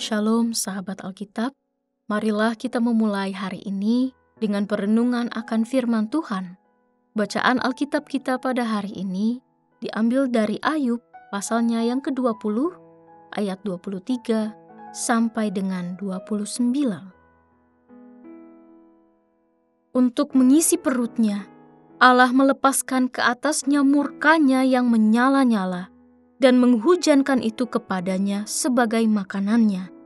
Shalom sahabat Alkitab, marilah kita memulai hari ini dengan perenungan akan firman Tuhan. Bacaan Alkitab kita pada hari ini diambil dari Ayub pasalnya yang ke-20, ayat 23 sampai dengan 29. Untuk mengisi perutnya, Allah melepaskan ke atasnya murkanya yang menyala-nyala dan menghujankan itu kepadanya sebagai makanannya.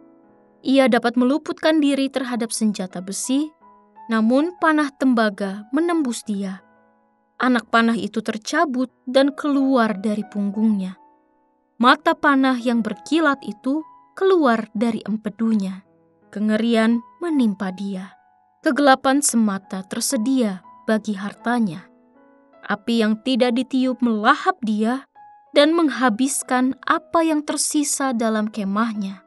Ia dapat meluputkan diri terhadap senjata besi, namun panah tembaga menembus dia. Anak panah itu tercabut dan keluar dari punggungnya. Mata panah yang berkilat itu keluar dari empedunya. Kengerian menimpa dia. Kegelapan semata tersedia bagi hartanya. Api yang tidak ditiup melahap dia dan menghabiskan apa yang tersisa dalam kemahnya.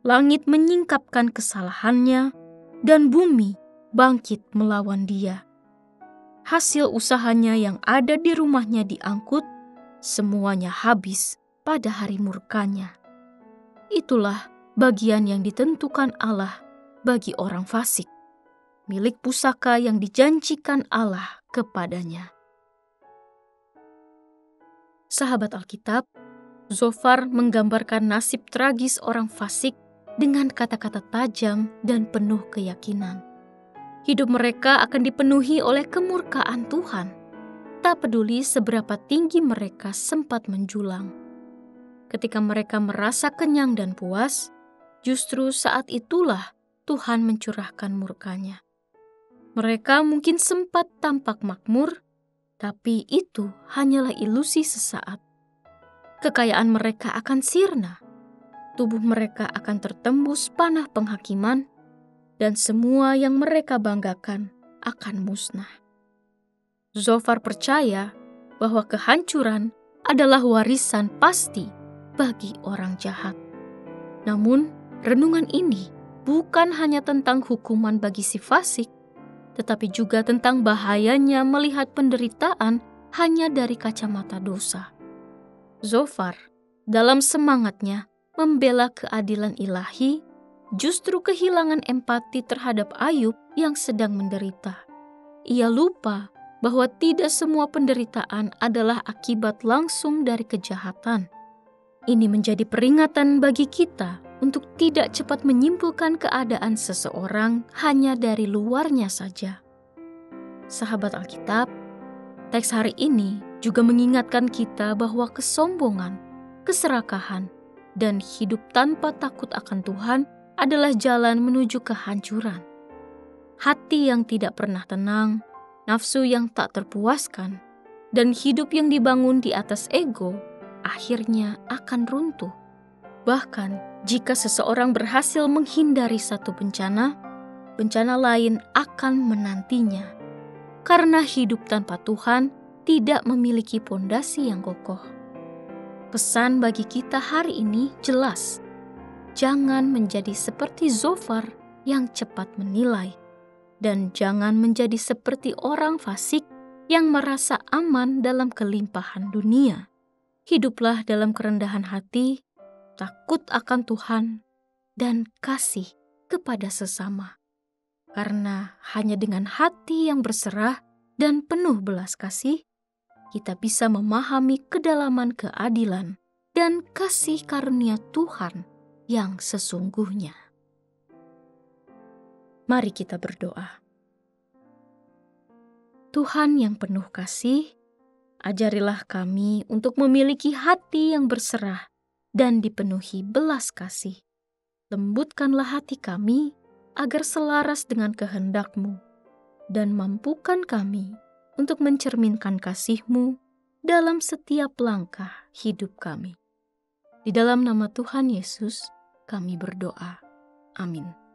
Langit menyingkapkan kesalahannya, dan bumi bangkit melawan dia. Hasil usahanya yang ada di rumahnya diangkut, semuanya habis pada hari murkanya. Itulah bagian yang ditentukan Allah bagi orang fasik, milik pusaka yang dijanjikan Allah kepadanya. Sahabat Alkitab, Zofar menggambarkan nasib tragis orang fasik dengan kata-kata tajam dan penuh keyakinan. Hidup mereka akan dipenuhi oleh kemurkaan Tuhan, tak peduli seberapa tinggi mereka sempat menjulang. Ketika mereka merasa kenyang dan puas, justru saat itulah Tuhan mencurahkan murkanya. Mereka mungkin sempat tampak makmur, tapi itu hanyalah ilusi sesaat. Kekayaan mereka akan sirna, tubuh mereka akan tertembus panah penghakiman, dan semua yang mereka banggakan akan musnah. Zofar percaya bahwa kehancuran adalah warisan pasti bagi orang jahat. Namun, renungan ini bukan hanya tentang hukuman bagi si fasik, tetapi juga tentang bahayanya melihat penderitaan hanya dari kacamata dosa. Zofar, dalam semangatnya membela keadilan ilahi, justru kehilangan empati terhadap Ayub yang sedang menderita. Ia lupa bahwa tidak semua penderitaan adalah akibat langsung dari kejahatan. Ini menjadi peringatan bagi kita untuk tidak cepat menyimpulkan keadaan seseorang hanya dari luarnya saja. Sahabat Alkitab, teks hari ini juga mengingatkan kita bahwa kesombongan, keserakahan, dan hidup tanpa takut akan Tuhan adalah jalan menuju kehancuran. Hati yang tidak pernah tenang, nafsu yang tak terpuaskan, dan hidup yang dibangun di atas ego akhirnya akan runtuh. Bahkan jika seseorang berhasil menghindari satu bencana, bencana lain akan menantinya. Karena hidup tanpa Tuhan tidak memiliki pondasi yang kokoh. Pesan bagi kita hari ini jelas. Jangan menjadi seperti Zofar yang cepat menilai. Dan jangan menjadi seperti orang fasik yang merasa aman dalam kelimpahan dunia. Hiduplah dalam kerendahan hati, takut akan Tuhan, dan kasih kepada sesama. Karena hanya dengan hati yang berserah dan penuh belas kasih, kita bisa memahami kedalaman keadilan dan kasih karunia Tuhan yang sesungguhnya. Mari kita berdoa. Tuhan yang penuh kasih, ajarilah kami untuk memiliki hati yang berserah dan dipenuhi belas kasih. Lembutkanlah hati kami agar selaras dengan kehendak-Mu, dan mampukan kami untuk mencerminkan kasih-Mu dalam setiap langkah hidup kami. Di dalam nama Tuhan Yesus, kami berdoa. Amin.